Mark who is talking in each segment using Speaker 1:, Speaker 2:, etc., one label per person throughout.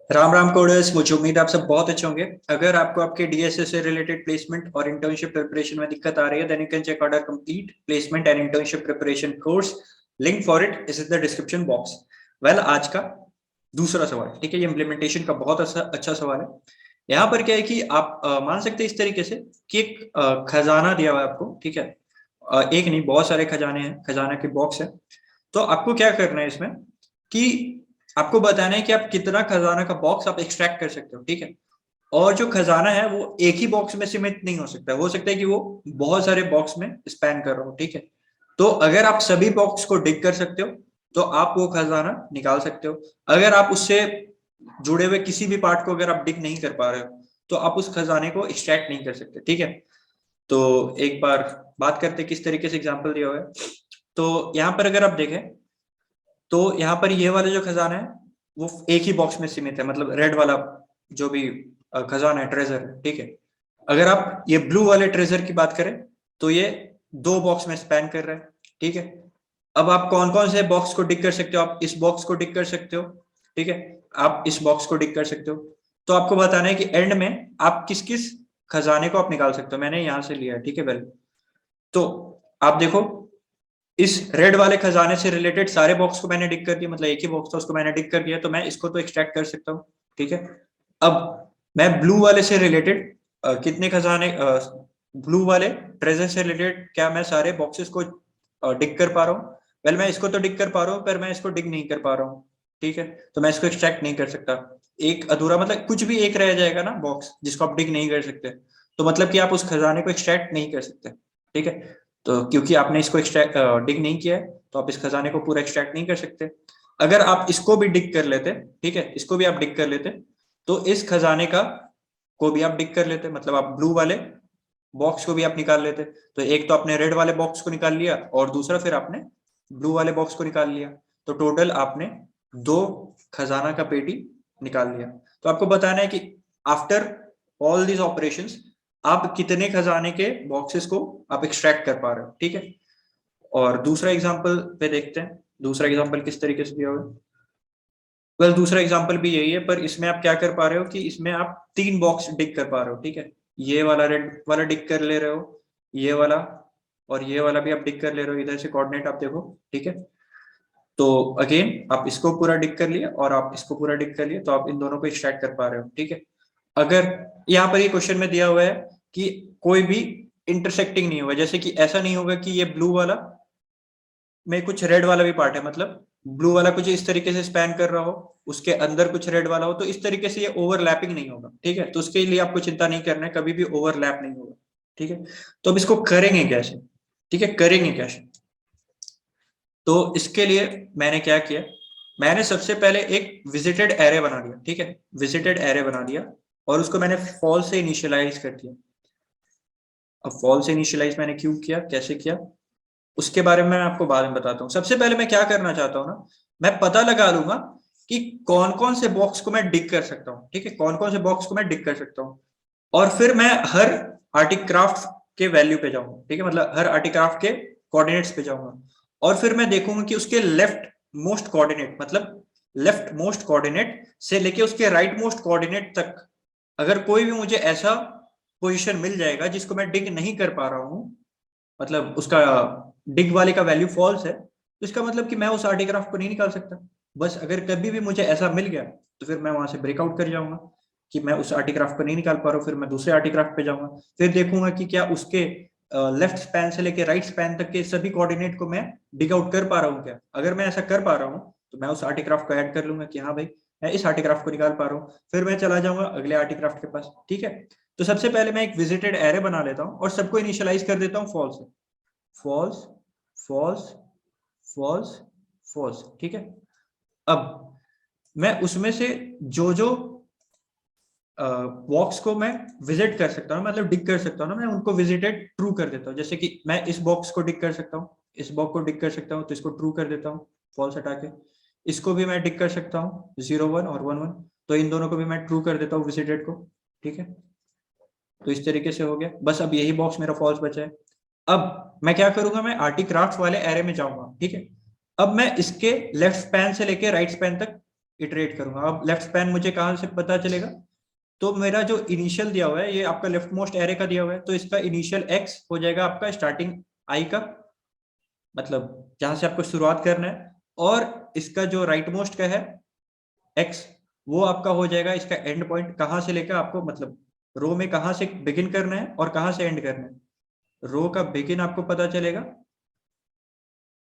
Speaker 1: Ram Ram coders, मुझे उम्मीद है आप सब बहुत अच्छे होंगे। अगर आपको आपके डीएसए से रिलेटेड प्लेसमेंट और इंटर्नशिप प्रिपरेशन में दिक्कत आ रही है, then you can check out our complete placement and internship preparation course. Link for it is in the description box. Well, आज का दूसरा सवाल, ठीक है, ये इम्प्लीमेंटेशन का बहुत अच्छा सवाल है। यहाँ पर क्या है कि आप मान सकते हैं इस तरीके से कि एक खजाना दिया हुआ है आपको, ठीक है। एक नहीं, बहुत सारे खजाने हैं, खजाना के बॉक्स है। तो आपको क्या करना है इसमें कि आपको बताना है कि आप कितना खजाना का बॉक्स आप एक्सट्रैक्ट कर सकते हो, ठीक है। और जो खजाना है वो एक ही बॉक्स में सीमित नहीं हो सकता है कि वो बहुत सारे बॉक्स में स्पैन कर रहा हो, ठीक है। तो अगर आप सभी बॉक्स को डिग कर सकते हो तो आप वो खजाना निकाल सकते हो। अगर आप उससे जुड़े हुए किसी भी पार्ट को अगर आप डिग नहीं कर पा रहे हो तो आप उस खजाने को एक्सट्रैक्ट नहीं कर सकते, ठीक है। तो एक बार बात करते हैं किस तरीके से एग्जाम्पल दिया हुआ है। तो यहाँ पर अगर आप देखें तो यहाँ पर ये वाला जो खजाना है वो एक ही बॉक्स में सीमित है, मतलब रेड वाला जो भी खजाना है, ट्रेजर है, ठीक है। अगर आप ये ब्लू वाले ट्रेजर की बात करें तो ये दो बॉक्स में स्पैन कर रहा है, ठीक है। अब आप कौन कौन से बॉक्स को डिक कर सकते हो? आप इस बॉक्स को डिक कर सकते हो, ठीक है। आप इस बॉक्स को डिक कर सकते हो। तो आपको बताना है कि एंड में आप किस किस खजाने को आप निकाल सकते हो। मैंने यहां से लिया है, ठीक है। वेल, तो आप देखो, इस रेड वाले खजाने से रिलेटेड सारे बॉक्स को मैंने डिक कर दिया, मतलब एक ही बॉक्स था उसको मैंने डिक कर दिया, तो मैं इसको तो एक्सट्रैक्ट कर सकता हूँ, ठीक है। अब मैं ब्लू वाले से रिलेटेड कितने खजाने, ब्लू वाले ट्रेजर से रिलेटेड क्या मैं सारे बॉक्सेस को डिक कर पा रहा हूँ? वेल, मैं इसको तो डिक कर पा रहा हूँ पर मैं इसको डिक नहीं कर पा रहा हूँ, ठीक है। तो मैं इसको एक्सट्रैक्ट नहीं कर सकता। एक अधूरा, मतलब कुछ भी एक रह जाएगा ना बॉक्स जिसको आप डिक नहीं कर सकते, तो मतलब कि आप उस खजाने को एक्सट्रैक्ट नहीं कर सकते, ठीक है। तो क्योंकि आपने इसको एक्सट्रैक्ट डिग नहीं किया है तो आप इस खजाने को पूरा एक्सट्रैक्ट नहीं कर सकते। अगर आप इसको भी डिग कर लेते, ठीक है, इसको भी आप डिग कर लेते तो इस खजाने का को भी आप डिग कर लेते, मतलब आप ब्लू वाले बॉक्स को भी आप निकाल लेते। तो एक तो आपने रेड वाले बॉक्स को निकाल लिया और दूसरा फिर आपने ब्लू वाले बॉक्स को निकाल लिया। तो टोटल आपने दो खजाना का पेटी निकाल लिया। तो आपको बताना है कि आफ्टर ऑल दीज ऑपरेशंस आप कितने खजाने के बॉक्सेस को आप एक्सट्रैक्ट कर पा रहे हो, ठीक है। और दूसरा एग्जांपल पे देखते हैं, दूसरा एग्जांपल किस तरीके से दिया हुआ है। वेल, दूसरा एग्जांपल भी यही है पर इसमें आप क्या कर पा रहे हो कि इसमें आप तीन बॉक्स डिक कर पा रहे हो, ठीक है। ये वाला रेड वाला डिक कर ले रहे हो, ये वाला और ये वाला भी आप डिक कर ले रहे हो। इधर से कोऑर्डिनेट आप देखो, ठीक है। तो अगेन आप इसको पूरा डिक कर लिए और आप इसको पूरा डिक कर लिए, तो आप इन दोनों को एक्सट्रैक्ट कर पा रहे हो, ठीक है। अगर यहाँ पर ये क्वेश्चन में दिया हुआ है कि कोई भी इंटरसेक्टिंग नहीं होगा, जैसे कि ऐसा नहीं होगा कि ये ब्लू वाला में कुछ रेड वाला भी पार्ट है, मतलब ब्लू वाला कुछ इस तरीके से स्पैन कर रहा हो, उसके अंदर कुछ रेड वाला हो, तो इस तरीके से ये ओवरलैपिंग नहीं होगा, ठीक है। तो उसके लिए आपको चिंता नहीं करना है, कभी भी ओवरलैप नहीं होगा, ठीक है। तो अब इसको करेंगे कैसे, ठीक है, करेंगे कैसे? तो इसके लिए मैंने क्या किया, मैंने सबसे पहले एक विजिटेड एरे बना दिया, ठीक है। विजिटेड एरे बना दिया और उसको मैंने फॉल्स से इनिशियलाइज कर दिया। अब फॉल्स से इनिशियलाइज मैंने क्यों किया, कैसे किया, उसके बारे में मैं आपको बाद में बताता हूँ। सबसे पहले मैं क्या करना चाहता हूँ ना, मैं पता लगा लूंगा कि कौन कौन से बॉक्स को मैं डिग कर सकता हूँ, ठीक है, कौन कौन से बॉक्स को मैं डिग कर सकता हूँ। और फिर मैं हर आर्टिक्राफ्ट के वैल्यू पे जाऊंगा, ठीक है, मतलब हर आर्टिक्राफ्ट के कोऑर्डिनेट्स पे जाऊंगा। और फिर मैं देखूंगा कि उसके लेफ्ट मोस्ट कोऑर्डिनेट, मतलब लेफ्ट मोस्ट कोऑर्डिनेट से लेके उसके राइट मोस्ट कोऑर्डिनेट तक अगर कोई भी मुझे ऐसा पोजीशन मिल जाएगा जिसको मैं डिग नहीं कर पा रहा हूँ, मतलब उसका डिग वाले का वैल्यू फॉल्स है, तो इसका मतलब कि मैं उस आर्टिग्राफ को नहीं निकाल सकता। बस अगर कभी भी मुझे ऐसा मिल गया तो फिर मैं वहां से ब्रेकआउट कर जाऊंगा कि मैं उस आर्टिग्राफ को नहीं निकाल पा रहा हूँ। फिर मैं दूसरे आर्टिग्राफ पे जाऊंगा, फिर देखूंगा कि क्या उसके लेफ्ट स्पैन से लेके राइट स्पैन तक के सभी कोऑर्डिनेट को मैं डिग आउट कर पा रहा हूँ क्या। अगर मैं ऐसा कर पा रहा हूँ तो मैं उस आर्टिग्राफ को ऐड कर लूंगा कि हाँ भाई, मैं इस आर्टिग्राफ को निकाल पा रहा हूँ। फिर मैं चला जाऊंगा अगले आर्टिग्राफ के पास, ठीक है। तो सबसे पहले मैं एक विजिटेड एरे बना लेता हूँ और सबको इनिशियलाइज कर देता हूँ false, false, false, false, false, ठीक है। अब मैं उसमें से जो जो बॉक्स को मैं विजिट कर सकता हूँ, मतलब डिक कर सकता हूँ ना, मैं उनको विजिटेड ट्रू कर देता हूँ। जैसे कि मैं इस बॉक्स को डिक कर सकता हूँ, इस बॉक्स को डिक कर सकता हूँ, तो इसको ट्रू कर देता हूँ फॉल्स हटा के। इसको भी मैं डिक कर सकता हूँ 0 1 और 1 1, तो इन दोनों को भी मैं ट्रू कर देता हूँ विजिटेड को, ठीक है। तो इस तरीके से हो गया। बस अब यही बॉक्स मेरा फॉल्स बचा है। अब मैं क्या करूंगा, मैं आर्टिक्राफ्ट वाले एरे में जाऊंगा, ठीक है। अब मैं इसके लेफ्ट स्पैन से लेके राइट स्पैन तक इटरेट करूंगा। अब लेफ्ट स्पैन मुझे कहाँ से पता चलेगा, तो मेरा जो इनिशियल दिया हुआ है ये आपका लेफ्ट मोस्ट एरे का दिया हुआ है, तो इसका इनिशियल एक्स हो जाएगा आपका स्टार्टिंग आई का, मतलब जहां से आपको शुरुआत करना है, और इसका जो राइट मोस्ट का है एक्स, वो आपका हो जाएगा इसका एंड पॉइंट, कहां से लेकर आपको मतलब रो में कहां से बिगिन करना है और कहां से एंड करना है। रो का बिगिन आपको पता चलेगा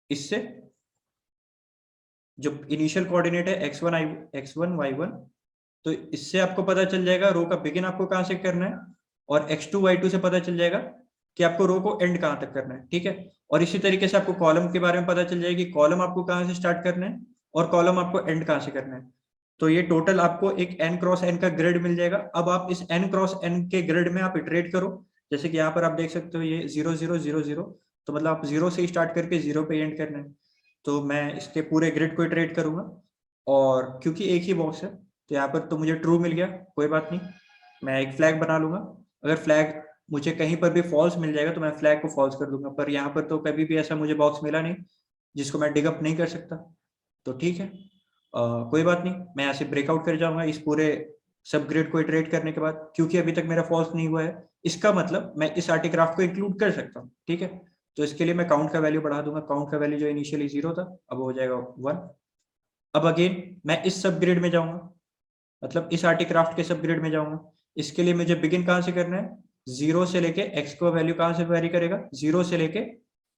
Speaker 1: इससे, जो इनिशियल कोऑर्डिनेट है x1 y1, तो इससे आपको पता चल जाएगा रो का बिगिन आपको कहां से करना है, और x2 y2 से पता चल जाएगा कि आपको रो को एंड कहां तक करना है, ठीक है। और इसी तरीके से आपको कॉलम के बारे में पता चल जाएगी, कॉलम आपको कहां से स्टार्ट करना है और कॉलम आपको एंड कहां से करना है। तो ये टोटल आपको एक n क्रॉस n का ग्रिड मिल जाएगा। अब आप इस n क्रॉस n के ग्रिड में आप इटरेट करो, जैसे कि यहाँ पर आप देख सकते हो ये 0 0 0 0, तो मतलब आप 0 से स्टार्ट करके 0 पे एंड करना है। तो मैं इसके पूरे ग्रिड को इटरेट करूंगा, और क्योंकि एक ही बॉक्स है तो यहाँ पर तो मुझे ट्रू मिल गया, कोई बात नहीं, मैं एक फ्लैग बना लूंगा। अगर फ्लैग मुझे कहीं पर भी फॉल्स मिल जाएगा तो मैं फ्लैग को फॉल्स कर दूंगा, पर यहाँ पर तो कभी भी ऐसा मुझे बॉक्स मिला नहीं जिसको मैं डिग अप नहीं कर सकता, तो ठीक है। कोई बात नहीं, मैं यहाँ से ब्रेकआउट कर जाऊंगा इस पूरे सब ग्रिड को इटरेट करने के बाद, क्योंकि अभी तक मेरा फॉल्स नहीं हुआ है, इसका मतलब मैं इस आर्टिग्राफ को इंक्लूड कर सकता हूँ, ठीक है। तो इसके लिए मैं काउंट का वैल्यू बढ़ा दूंगा, काउंट का वैल्यू जो इनिशियली 0 था अब हो जाएगा 1। अब अगेन मैं इस सब ग्रिड में जाऊंगा, मतलब इस आर्टिक्राफ्ट के सब ग्रिड में जाऊंगा। इसके लिए मुझे बिगिन कहां से करना है, 0 से लेके x को वैल्यू कहां से वेरी करेगा, 0 से लेके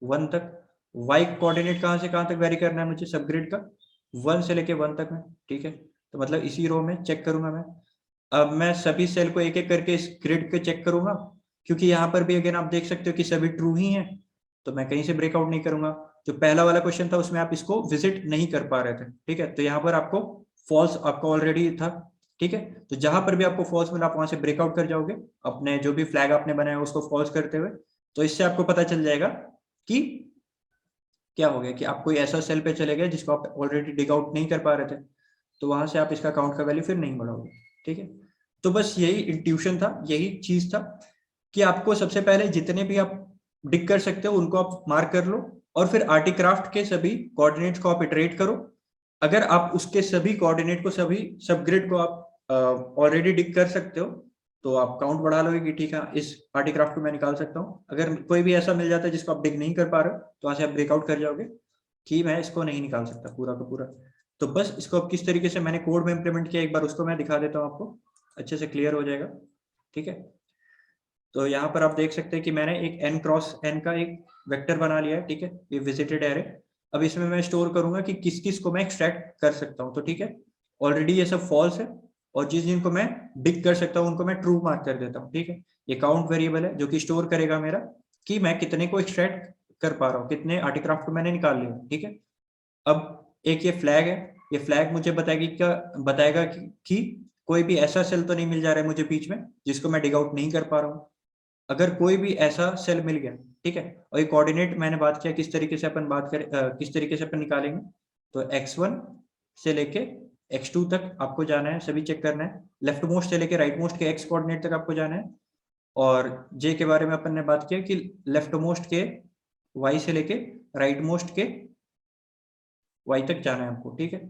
Speaker 1: 1 तक। y कोऑर्डिनेट कहां से कहां तक वेरी करना है मुझे सब ग्रिड का, 1 से लेके 1 तक में, ठीक है। तो मतलब इसी रो में चेक करूंगा मैं। अब मैं सभी सेल को एक एक करके इस ग्रिड पे चेक करूंगा, क्योंकि यहाँ पर भी अगेन आप देख सकते हो कि सभी ट्रू ही हैं, तो मैं कहीं से ब्रेकआउट नहीं करूंगा। जो पहला वाला क्वेश्चन था उसमें आप इसको विजिट नहीं कर पा रहे थे, ठीक है, तो यहाँ पर आपको फॉल्स आपका ऑलरेडी था, ठीक है। तो जहां पर भी आपको फॉल्स मिला आप वहां से ब्रेकआउट कर जाओगे अपने जो भी फ्लैग आपने बनाया उसको फॉल्स करते हुए। तो इससे आपको पता चल जाएगा कि क्या हो गया, कि आप कोई ऐसा सेल पे चले गए जिसको आप ऑलरेडी डिग आउट नहीं कर पा रहे थे, तो वहां से आप इसका काउंट का वैल्यू फिर नहीं बढ़ाओगे, ठीक है। तो बस यही इंट्यूशन था, यही चीज था कि आपको सबसे पहले जितने भी आप डिग कर सकते हो उनको आप मार्क कर लो, और फिर आर्टिक्राफ्ट के सभी कोऑर्डिनेट्स को आप इटरेट करो। अगर आप उसके सभी कोऑर्डिनेट को, सभी सब ग्रिड को आप ऑलरेडी डिग कर सकते हो, तो आप काउंट बढ़ा लोगे कि ठीक है इस आर्टिक्राफ्ट को मैं निकाल सकता हूँ। अगर कोई भी ऐसा मिल जाता है जिसको आप डिग नहीं कर पा रहे हो तो वहां से आप ब्रेकआउट कर जाओगे कि मैं इसको नहीं निकाल सकता पूरा का पूरा। तो बस इसको अब किस तरीके से मैंने कोड में इंप्लीमेंट किया एक बार उसको मैं दिखा देता हूँ, आपको अच्छे से क्लियर हो जाएगा, ठीक है। तो यहाँ पर आप देख सकते हैं कि मैंने एक n क्रॉस n का एक वेक्टर बना लिया है, ठीक है, ये विजिटेड एरे। अब इसमें मैं स्टोर करूंगा कि किस किस को मैं एक्सट्रैक्ट कर सकता हूँ, तो ठीक है, ऑलरेडी ये सब फॉल्स है, और जिस जिनको मैं डिग कर सकता हूँ उनको मैं ट्रू मार्क कर देता हूँ, ठीक है। ये काउंट वेरिएबल है जो कि स्टोर करेगा मेरा कि मैं कितने को एक्सट्रैक्ट कर पा रहा हूँ, कितने आर्टिक्राफ्ट को मैंने निकाल लिया, ठीक है। अब एक ये फ्लैग है, ये फ्लैग मुझे बताएगा कि कोई भी ऐसा सेल तो नहीं मिल जा रहा है मुझे बीच में जिसको मैं डिग आउट नहीं कर पा रहा हूँ। अगर कोई भी ऐसा सेल मिल गया, ठीक है, और ये कोऑर्डिनेट मैंने बात किया किस तरीके से अपन किस तरीके से अपन निकालेंगे, तो x1 से लेके x2 तक आपको जाना है, सभी चेक करना है, लेफ्ट मोस्ट से लेके राइट मोस्ट के x कोऑर्डिनेट तक आपको जाना है। और j के बारे में अपन ने बात किया कि लेफ्ट मोस्ट के y से लेके राइट मोस्ट के y तक जाना है आपको, ठीक है।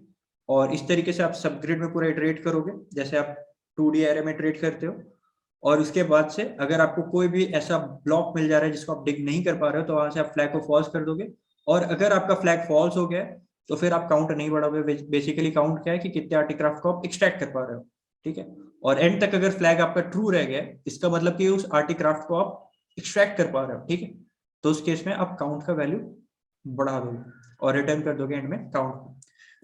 Speaker 1: और इस तरीके से आप सब ग्रिड में पूरा इटरेट करोगे जैसे आप 2D एरे में इटरेट करते हो। और उसके बाद से अगर आपको कोई भी ऐसा ब्लॉक मिल जा रहा है जिसको आप डिग नहीं कर पा रहे हो तो वहां से आप फ्लैग को फॉल्स कर दोगे। और अगर आपका फ्लैग फॉल्स हो गया है तो फिर आप काउंट नहीं बढ़ाओगे। बेसिकली काउंट क्या है कि कितने आर्टिक्राफ्ट को आप एक्सट्रैक्ट कर पा रहे हो, ठीक है। और एंड तक अगर फ्लैग आपका ट्रू रह गया इसका मतलब कि उस आर्टिक्राफ्ट को आप एक्सट्रैक्ट कर पा रहे हो, ठीक है। तो उस केस में आप काउंट का वैल्यू बढ़ा दोगे और रिटर्न कर दोगे एंड में काउंट।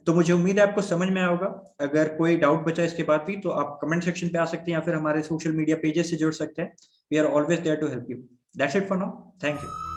Speaker 1: तो मुझे उम्मीद है आपको समझ में आया होगा। अगर कोई डाउट बचा इसके बाद भी तो आप कमेंट सेक्शन पे आ सकते हैं या फिर हमारे सोशल मीडिया पेजेस से जुड़ सकते हैं। We are always there to help you. That's it for now, thank you.